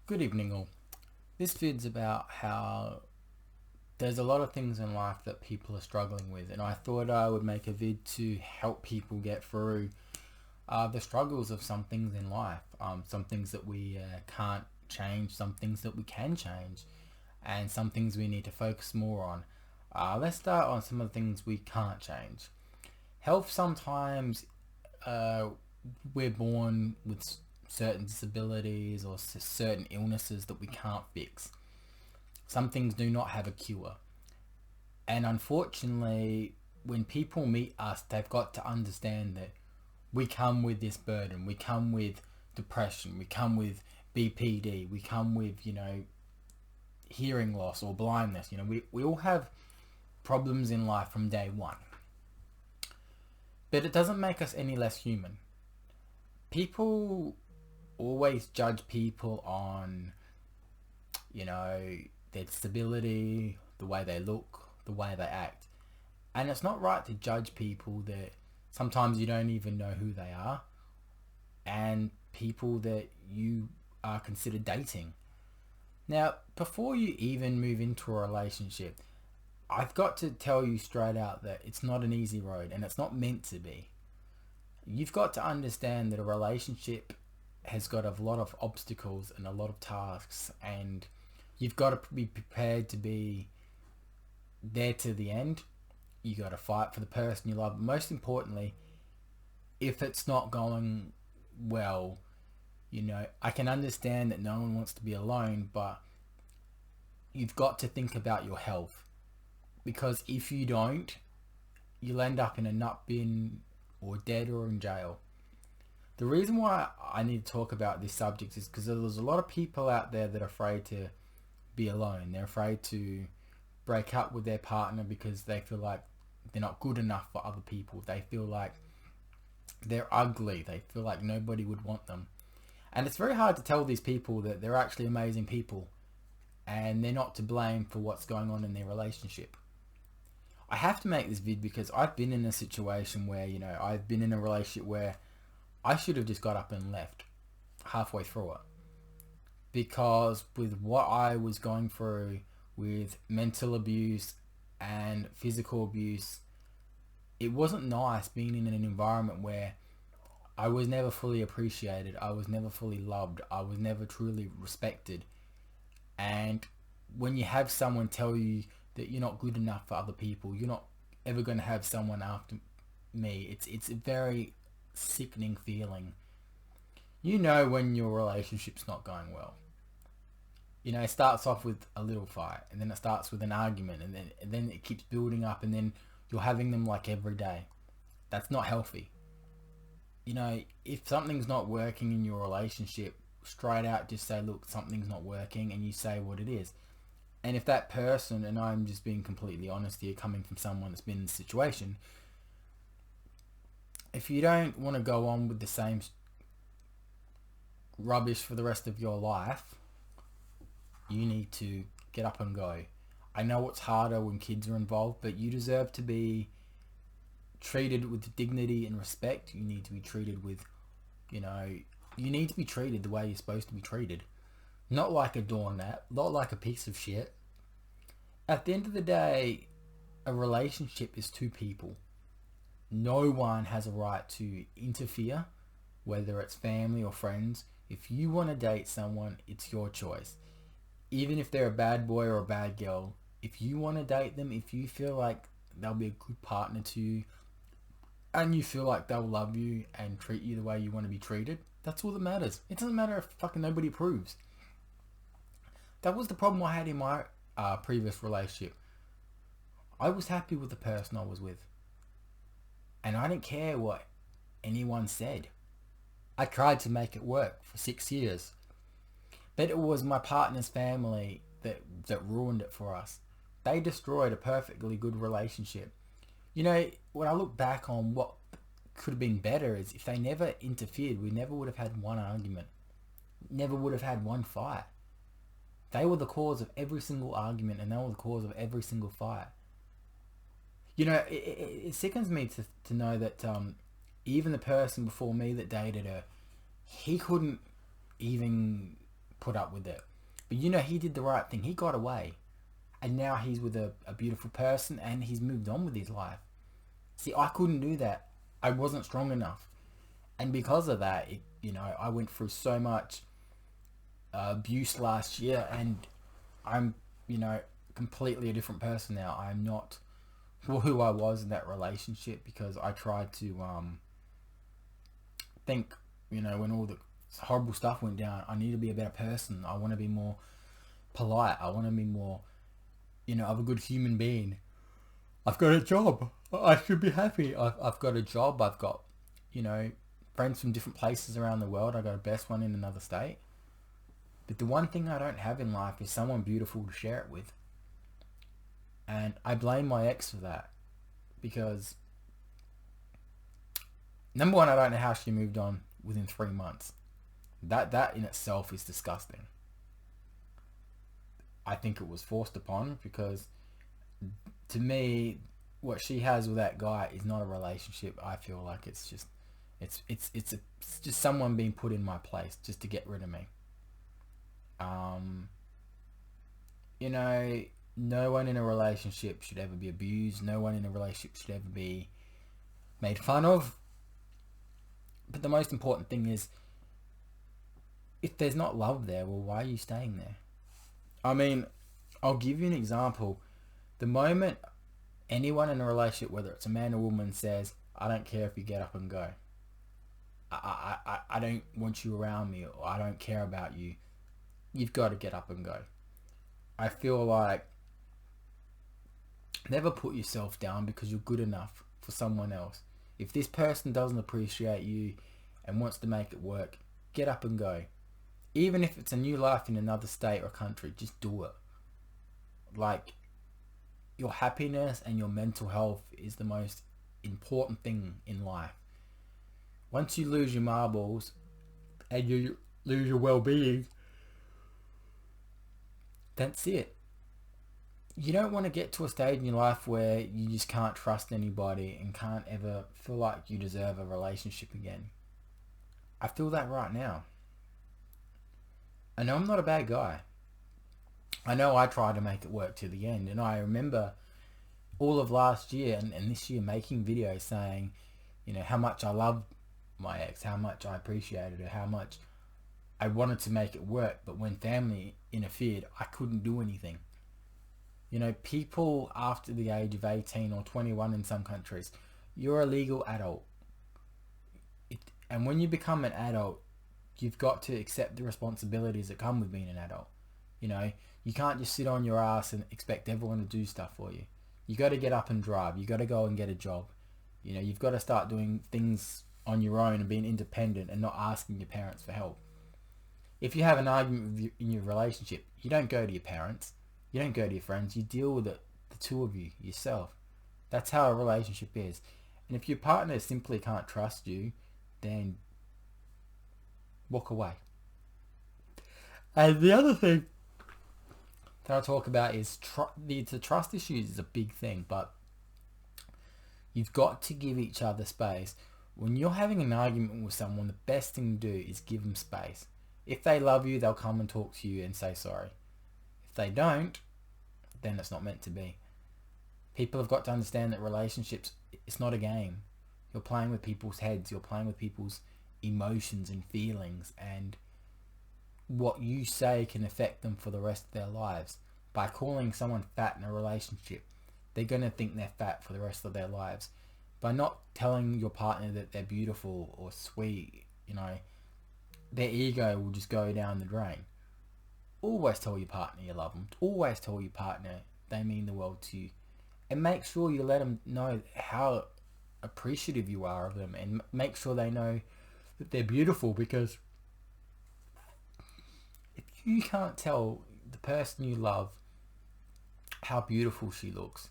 Good evening, all. This vid's about how there's a lot of things in life that people are struggling with, and I thought I would make a vid to help people get through the struggles of some things in life. Some things that we can't change, some things that we can change, and some things we need to focus more on. Let's start on some of the things we can't change. Health sometimes uh, we're born with certain disabilities or certain illnesses that we can't fix. Some things do not have a cure. And unfortunately, when people meet us, they've got to understand that we come with this burden. We come with depression. We come with BPD. We come with, hearing loss or blindness. We all have problems in life from day one. But it doesn't make us any less human. People always judge people on, their disability, the way they look, the way they act. And it's not right to judge people that sometimes you don't even know who they are, and people that you are considered dating. Now, before you even move into a relationship, I've got to tell you straight out that it's not an easy road, and it's not meant to be. You've got to understand that a relationship has got a lot of obstacles and a lot of tasks, and you've got to be prepared to be there to the end. You got to fight for the person you love. Most importantly, if it's not going well, I can understand that no one wants to be alone, but you've got to think about your health, because if you don't, you'll end up in a nut bin or dead or in jail. The reason why I need to talk about this subject is because there's a lot of people out there that are afraid to be alone. They're afraid to break up with their partner because they feel like they're not good enough for other people. They feel like they're ugly. They feel like nobody would want them. And it's very hard to tell these people that they're actually amazing people and they're not to blame for what's going on in their relationship. I have to make this vid because I've been in a situation where, I've been in a relationship where I should have just got up and left halfway through it. Because with what I was going through with mental abuse and physical abuse, it wasn't nice being in an environment where I was never fully appreciated, I was never fully loved, I was never truly respected. And when you have someone tell you that you're not good enough for other people, you're not ever going to have someone after me, it's a very sickening feeling. When your relationship's not going well. It starts off with a little fight, and then it starts with an argument, and then it keeps building up, and then you're having them like every day. That's not healthy. If something's not working in your relationship, straight out just say, look, something's not working, and you say what it is. And if that person, and I'm just being completely honest here, coming from someone that's been in the situation, if you don't want to go on with the same rubbish for the rest of your life, you need to get up and go. I know it's harder when kids are involved, but you deserve to be treated with dignity and respect. You need to be treated with, you need to be treated the way you're supposed to be treated. Not like a doormat, not like a piece of shit. At the end of the day, a relationship is two people. No one has a right to interfere, whether it's family or friends. If you want to date someone, it's your choice. Even if they're a bad boy or a bad girl, if you want to date them, if you feel like they'll be a good partner to you, and you feel like they'll love you and treat you the way you want to be treated, that's all that matters. It doesn't matter if fucking nobody approves. That was the problem I had in my previous relationship. I was happy with the person I was with, and I didn't care what anyone said. I tried to make it work for 6 years, but it was my partner's family that ruined it for us. They destroyed a perfectly good relationship. When I look back on what could have been better is if they never interfered, we never would have had one argument. Never would have had one fight. They were the cause of every single argument, and they were the cause of every single fight. It sickens me to know that even the person before me that dated her, he couldn't even put up with it. But you know, he did the right thing. He got away. And now he's with a beautiful person and he's moved on with his life. See, I couldn't do that. I wasn't strong enough. And because of that, I went through so much abuse last year, and I'm, completely a different person now. I'm not who I was in that relationship, because I tried to think, when all the horrible stuff went down, I need to be a better person. I want to be more polite. I want to be more, of a good human being. I've got a job. I should be happy. I've got a job. I've got, friends from different places around the world. I got a best one in another state. But the one thing I don't have in life is someone beautiful to share it with. And I blame my ex for that. Because, number one, I don't know how she moved on within 3 months. That in itself is disgusting. I think it was forced upon, because to me, what she has with that guy is not a relationship. I feel like it's just someone being put in my place just to get rid of me. No one in a relationship should ever be abused. No one in a relationship should ever be made fun of. But the most important thing is, if there's not love there, well, why are you staying there? I mean, I'll give you an example. The moment anyone in a relationship, whether it's a man or woman, says, I don't care if you get up and go. I don't want you around me, or I don't care about you. You've got to get up and go. I feel like never put yourself down because you're good enough for someone else. If this person doesn't appreciate you and wants to make it work, get up and go. Even if it's a new life in another state or country, just do it. Like, your happiness and your mental health is the most important thing in life. Once you lose your marbles and you lose your well-being, that's it. You don't want to get to a stage in your life where you just can't trust anybody and can't ever feel like you deserve a relationship again. I feel that right now. I know I'm not a bad guy. I know I tried to make it work to the end, and I remember all of last year and this year making videos saying, how much I loved my ex, how much I appreciated her, how much I wanted to make it work, but when family interfered, I couldn't do anything. People after the age of 18 or 21 in some countries, you're a legal adult. And when you become an adult, you've got to accept the responsibilities that come with being an adult. You can't just sit on your ass and expect everyone to do stuff for you. You got to get up and drive. You got to go and get a job. You've got to start doing things on your own and being independent and not asking your parents for help. If you have an argument in your relationship, you don't go to your parents. You don't go to your friends. You deal with it, the two of you, yourself. That's how a relationship is. And if your partner simply can't trust you, then walk away. And the other thing that I talk about is the trust issues is a big thing, but you've got to give each other space. When you're having an argument with someone, the best thing to do is give them space. If they love you, they'll come and talk to you and say sorry. If they don't, then it's not meant to be. People have got to understand that relationships, it's not a game. You're playing with people's heads. You're playing with people's emotions and feelings, and what you say can affect them for the rest of their lives. By calling someone fat in a relationship, they're going to think they're fat for the rest of their lives. By not telling your partner that they're beautiful or sweet, their ego will just go down the drain. Always tell your partner you love them. Always tell your partner they mean the world to you. And make sure you let them know how appreciative you are of them, and make sure they know that they're beautiful, because if you can't tell the person you love how beautiful she looks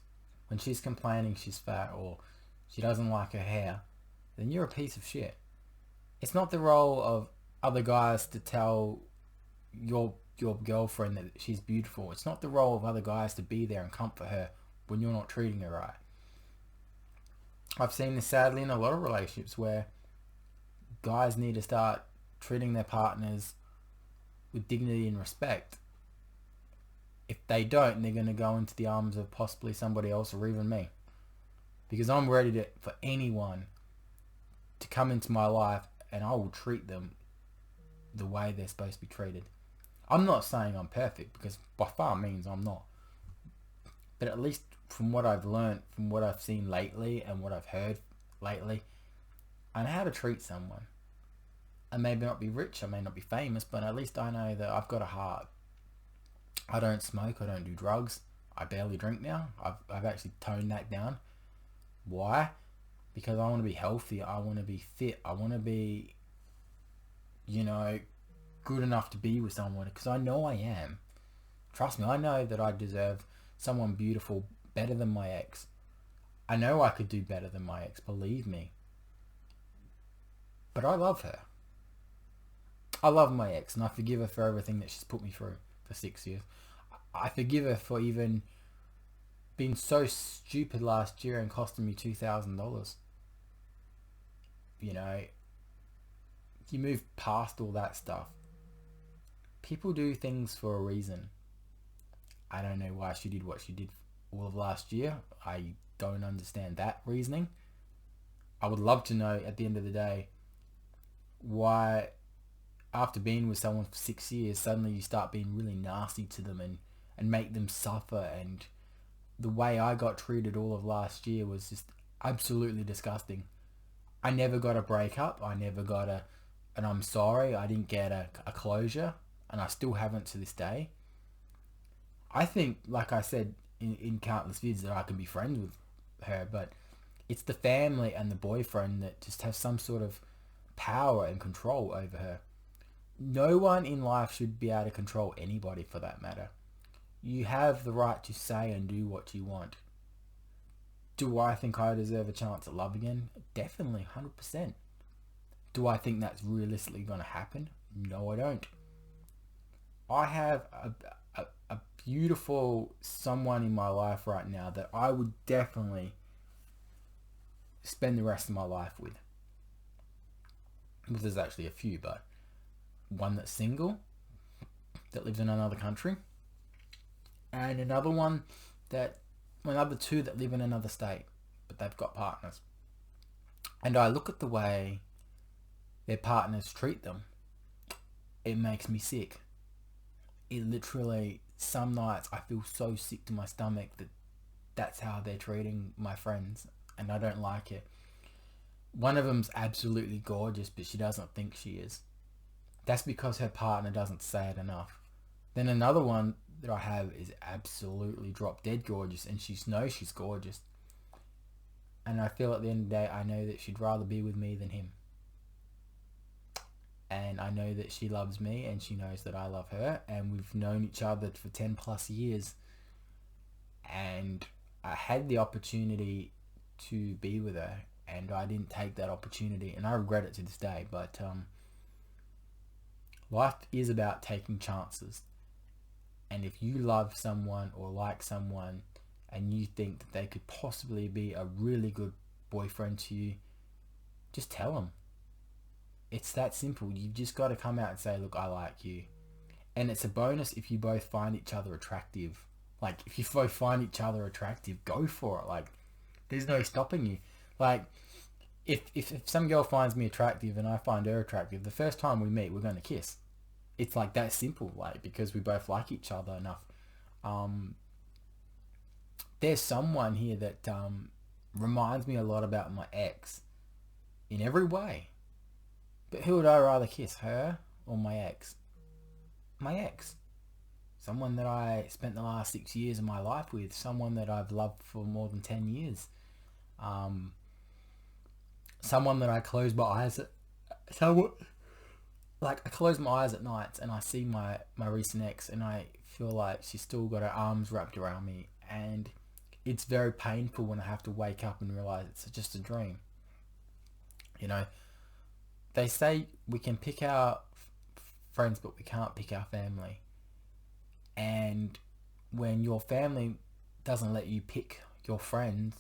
when she's complaining she's fat or she doesn't like her hair, then you're a piece of shit. It's not the role of other guys to tell your girlfriend that she's beautiful. It's not the role of other guys to be there and comfort her when you're not treating her right. I've seen this sadly in a lot of relationships where guys need to start treating their partners with dignity and respect. If they don't, they're going to go into the arms of possibly somebody else or even me. Because I'm ready for anyone to come into my life, and I will treat them the way they're supposed to be treated. I'm not saying I'm perfect, because by far means I'm not. But at least from what I've learned, from what I've seen lately and what I've heard lately, I know how to treat someone. I may not be rich, I may not be famous, but at least I know that I've got a heart. I don't smoke, I don't do drugs, I barely drink now. I've actually toned that down. Why? Because I want to be healthy, I want to be fit, I want to be, good enough to be with someone, because I know I am. Trust me, I know that I deserve someone beautiful better than my ex. I know I could do better than my ex, believe me. But I love her. I love my ex, and I forgive her for everything that she's put me through for 6 years. I forgive her for even being so stupid last year and costing me $2,000. You move past all that stuff. People do things for a reason. I don't know why she did what she did all of last year. I don't understand that reasoning. I would love to know at the end of the day why, after being with someone for 6 years, suddenly you start being really nasty to them and make them suffer. And the way I got treated all of last year was just absolutely disgusting. I never got a breakup. I never got an I'm sorry. I didn't get a closure, and I still haven't to this day. I think, like I said in countless vids, that I can be friends with her, but it's the family and the boyfriend that just have some sort of power and control over her. No one in life should be able to control anybody, for that matter. You have the right to say and do what you want. Do I think I deserve a chance at love again? Definitely, 100%. Do I think that's realistically going to happen? No, I don't. I have a beautiful someone in my life right now that I would definitely spend the rest of my life with. Well, there's actually a few, but one that's single, that lives in another country, and another two that live in another state, but they've got partners. And I look at the way their partners treat them, it makes me sick. It literally, some nights I feel so sick to my stomach that that's how they're treating my friends, and I don't like it. One of them's absolutely gorgeous, but she doesn't think she is. That's because her partner doesn't say it enough. Then another one that I have is absolutely drop dead gorgeous, and she knows she's gorgeous. And I feel at the end of the day, I know that she'd rather be with me than him. And I know that she loves me, and she knows that I love her, and we've known each other for 10 plus years. And I had the opportunity to be with her, and I didn't take that opportunity, and I regret it to this day. But life is about taking chances. And if you love someone or like someone and you think that they could possibly be a really good boyfriend to you, just tell them. It's that simple. You've just got to come out and say, look, I like you. And it's a bonus if you both find each other attractive. Like, if you both find each other attractive, go for it. Like, there's no stopping you. Like, if some girl finds me attractive and I find her attractive, the first time we meet, we're going to kiss. It's like that simple, like, because we both like each other enough. There's someone here that reminds me a lot about my ex in every way. But who would I rather kiss, her or my ex? My ex. Someone that I spent the last 6 years of my life with. Someone that I've loved for more than 10 years. Someone that I close my eyes at. I close my eyes at nights and I see my recent ex, and I feel like she's still got her arms wrapped around me. And it's very painful when I have to wake up and realize it's just a dream. They say we can pick our friends, but we can't pick our family. And when your family doesn't let you pick your friends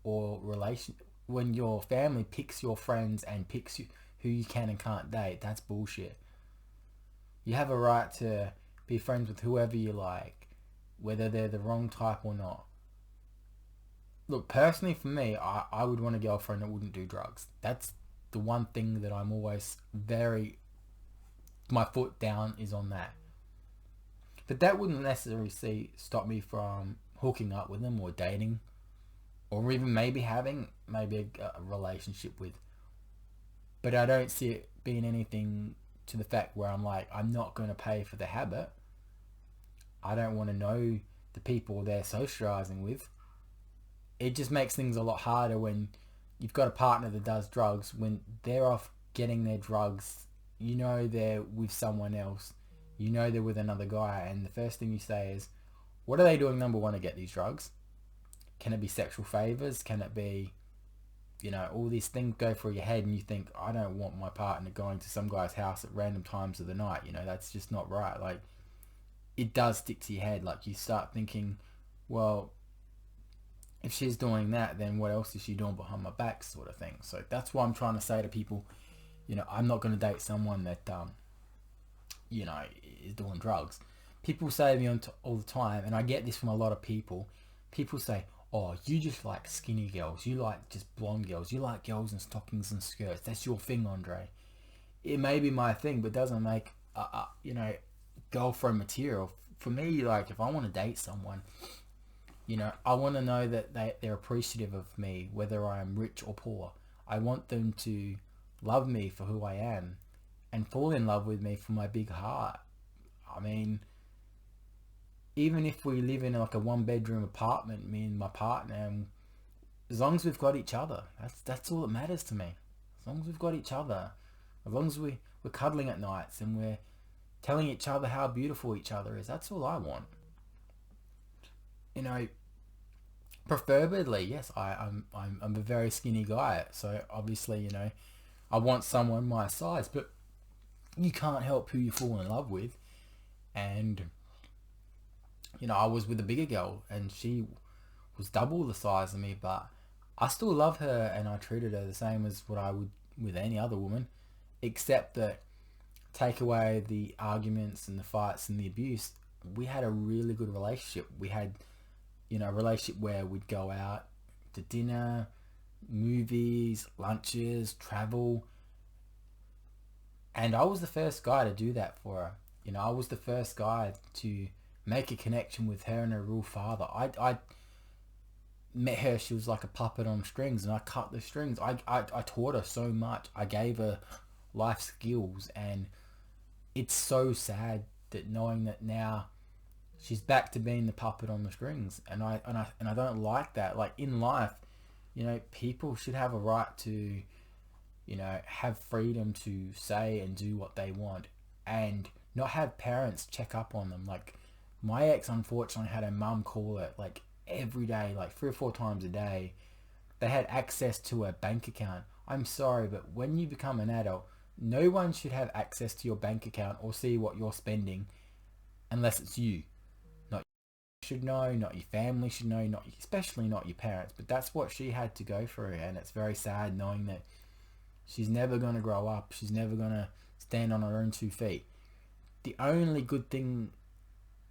or when your family picks your friends and picks who you can and can't date, that's bullshit. You have a right to be friends with whoever you like, whether they're the wrong type or not. Look, personally for me, I would want a girlfriend that wouldn't do drugs. That's the one thing that I'm always my foot down is on that. But that wouldn't necessarily stop me from hooking up with them or dating, or even maybe having a relationship with. But I don't see it being anything to the fact where I'm like, I'm not going to pay for the habit. I don't want to know the people they're socializing with. It just makes things a lot harder when you've got a partner that does drugs. When they're off getting their drugs, you know they're with someone else. You know they're with another guy. And the first thing you say is, what are they doing, number one, to get these drugs? Can it be sexual favors? Can it be, all these things go through your head and you think, I don't want my partner going to some guy's house at random times of the night. That's just not right. Like, it does stick to your head. Like, you start thinking, well, if she's doing that, then what else is she doing behind my back, sort of thing. So that's why I'm trying to say to people, I'm not going to date someone that, is doing drugs. People say to me all the time, and I get this from a lot of people. People say, oh, you just like skinny girls. You like just blonde girls. You like girls in stockings and skirts. That's your thing, Andre. It may be my thing, but doesn't make, girlfriend material. For me, like, if I want to date someone, I want to know that they're appreciative of me, whether I'm rich or poor. I want them to love me for who I am and fall in love with me for my big heart. I mean, even if we live in like a 1-bedroom apartment, me and my partner, and as long as we've got each other, that's all that matters to me. As long as we've got each other, as long as we're cuddling at nights and we're telling each other how beautiful each other is, that's all I want. Preferably, yes, I'm a very skinny guy, so obviously, I want someone my size, but you can't help who you fall in love with. And I was with a bigger girl and she was double the size of me, but I still love her and I treated her the same as what I would with any other woman, except that, take away the arguments and the fights and the abuse, we had a really good relationship. We had a relationship where we'd go out to dinner, movies, lunches, travel. And I was the first guy to do that for her. I was the first guy to make a connection with her and her real father. I met her, she was like a puppet on strings, and I cut the strings. I taught her so much. I gave her life skills, and it's so sad that knowing that now she's back to being the puppet on the strings, and I don't like that. Like, in life, people should have a right to, have freedom to say and do what they want, and not have parents check up on them. Like, my ex unfortunately had her mum call her like every day, like 3 or 4 times a day. They had access to her bank account. I'm sorry, but when you become an adult, no one should have access to your bank account or see what you're spending unless it's you. Not you should know, not your family should know, especially not your parents. But that's what she had to go through, and it's very sad knowing that she's never going to grow up. She's never going to stand on her own 2 feet. The only good thing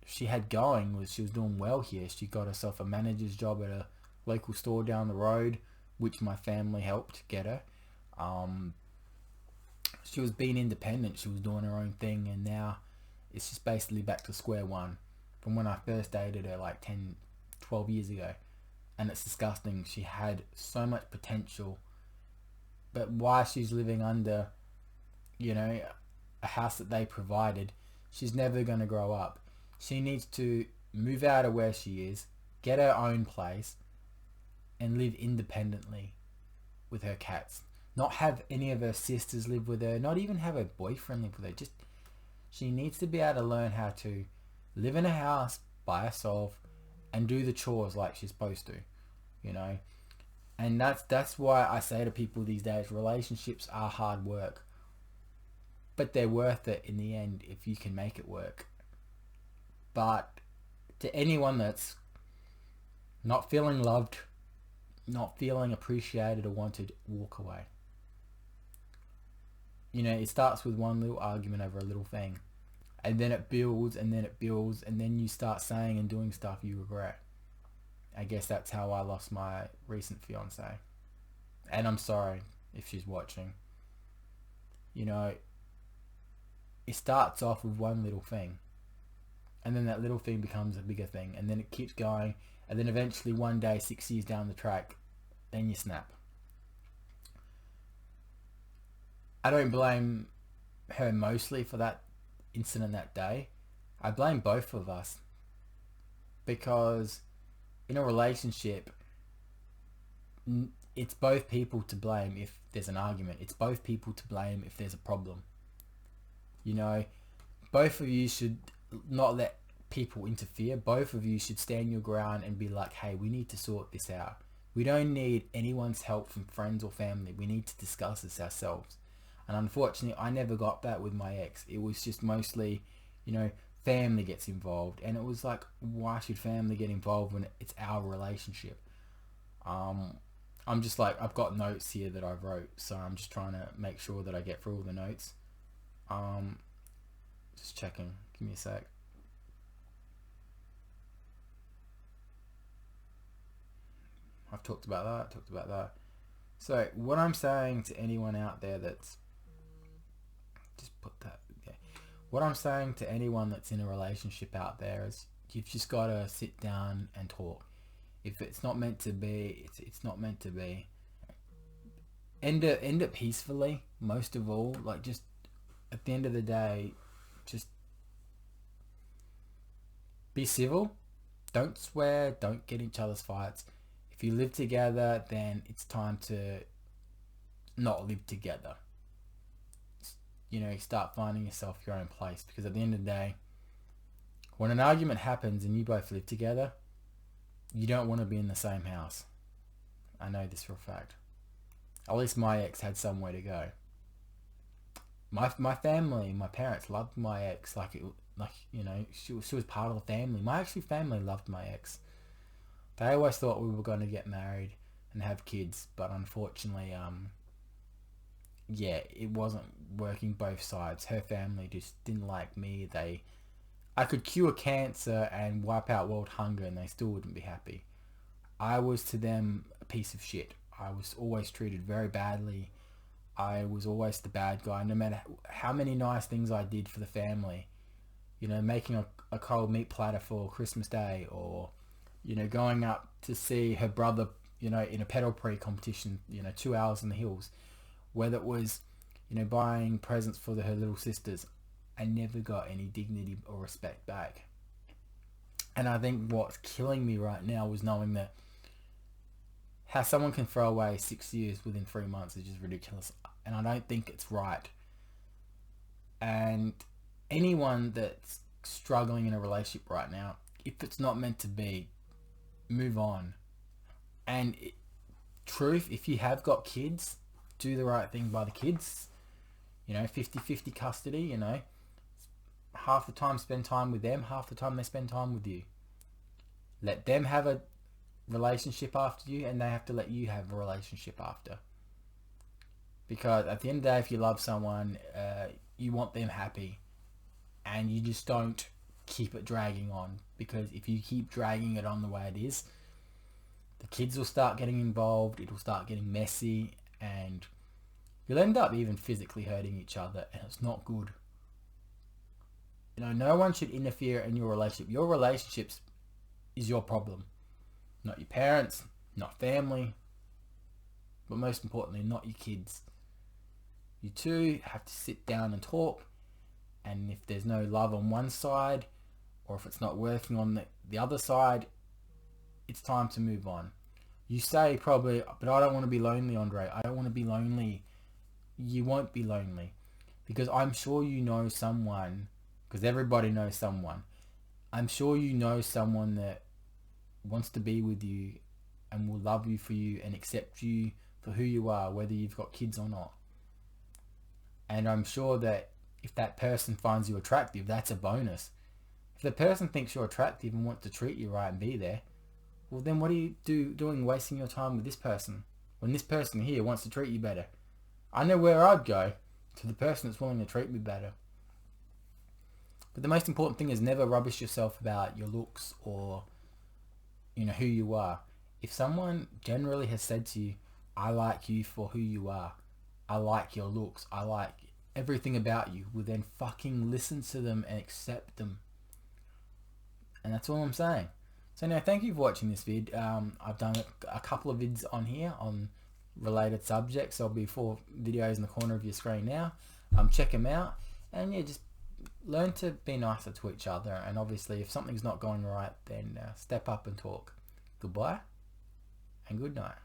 she had going was she was doing well here. She got herself a manager's job at a local store down the road, which my family helped get her. She was being independent. She was doing her own thing, and now it's just basically back to square one from when I first dated her like 10, 12 years ago. And it's disgusting. She had so much potential, but why she's living under, a house that they provided, she's never going to grow up. She needs to move out of where she is, get her own place, and live independently with her cats. Not have any of her sisters live with her, not even have her boyfriend live with her. Just, she needs to be able to learn how to live in a house by herself and do the chores like she's supposed to, And that's why I say to people these days, relationships are hard work, but they're worth it in the end if you can make it work. But to anyone that's not feeling loved, not feeling appreciated or wanted, walk away. It starts with one little argument over a little thing. And then it builds, and then it builds, and then you start saying and doing stuff you regret. I guess that's how I lost my recent fiance. And I'm sorry if she's watching. You know, it starts off with one little thing. And then that little thing becomes a bigger thing. And then it keeps going. And then eventually one day, 6 years down the track, then you snap. I don't blame her mostly for that incident that day. I blame both of us. Because in a relationship, it's both people to blame if there's an argument. It's both people to blame if there's a problem. You know, both of you should not let people interfere. Both of you should stand your ground and be like, hey, we need to sort this out. We don't need anyone's help from friends or family. We need to discuss this ourselves. And unfortunately, I never got that with my ex. It was just mostly, you know, family gets involved. And it was like, why should family get involved when it's our relationship? I'm just like, I've got notes here that I wrote. So I'm just trying to make sure that I get through all the notes. Just checking. Give me a sec. I've talked about that. So what I'm saying to anyone out there that's what I'm saying to anyone that's in a relationship out there is you've just got to sit down and talk. If it's not meant to be, it's not meant to be. End it peacefully, most of all. Like, just at the end of the day, just be civil. Don't swear. Don't get in each other's fights. If you live together, then it's time to not live together. You know, start finding yourself your own place. Because at the end of the day, when an argument happens and you both live together, you don't want to be in the same house. I know this for a fact. At least my ex had somewhere to go. My family, my parents loved my ex you know, she was part of the family. My actual family loved my ex. They always thought we were going to get married and have kids, but unfortunately, yeah, it wasn't working both sides. Her family just didn't like me. I could cure cancer and wipe out world hunger and they still wouldn't be happy. I was to them a piece of shit. I was always treated very badly. I was always the bad guy, no matter how many nice things I did for the family. You know, making a cold meat platter for Christmas Day, or, you know, going up to see her brother, you know, in a pedal pre competition, you know, 2 hours in the hills. Whether it was, you know, buying presents for her little sisters, I never got any dignity or respect back. And I think what's killing me right now was knowing that how someone can throw away 6 years within 3 months is just ridiculous. And I don't think it's right. And anyone that's struggling in a relationship right now, if it's not meant to be, move on. And truth, if you have got kids, do the right thing by the kids. You know, 50-50 custody, you know. Half the time spend time with them, half the time they spend time with you. Let them have a relationship after you, and they have to let you have a relationship after. Because at the end of the day, if you love someone, you want them happy. And you just don't keep it dragging on. Because if you keep dragging it on the way it is, the kids will start getting involved, it'll start getting messy, and you'll end up even physically hurting each other, and it's not good. You know, no one should interfere in your relationship. Your relationships is your problem. Not your parents, not family, but most importantly, not your kids. You two have to sit down and talk, and if there's no love on one side, or if it's not working on the other side, it's time to move on. You say probably, but I don't want to be lonely, Andre. I don't want to be lonely. You won't be lonely. Because I'm sure you know someone, because everybody knows someone. I'm sure you know someone that wants to be with you and will love you for you and accept you for who you are, whether you've got kids or not. And I'm sure that if that person finds you attractive, that's a bonus. If the person thinks you're attractive and wants to treat you right and be there, well then what are you doing wasting your time with this person when this person here wants to treat you better? I know where I'd go, to the person that's willing to treat me better. But the most important thing is never rubbish yourself about your looks or, you know, who you are. If someone generally has said to you, I like you for who you are, I like your looks, I like everything about you, well then fucking listen to them and accept them. And that's all I'm saying. So now, thank you for watching this vid. I've done a couple of vids on here on related subjects. There'll be 4 videos in the corner of your screen now. Check them out. And yeah, just learn to be nicer to each other. And obviously, if something's not going right, then step up and talk. Goodbye and good night.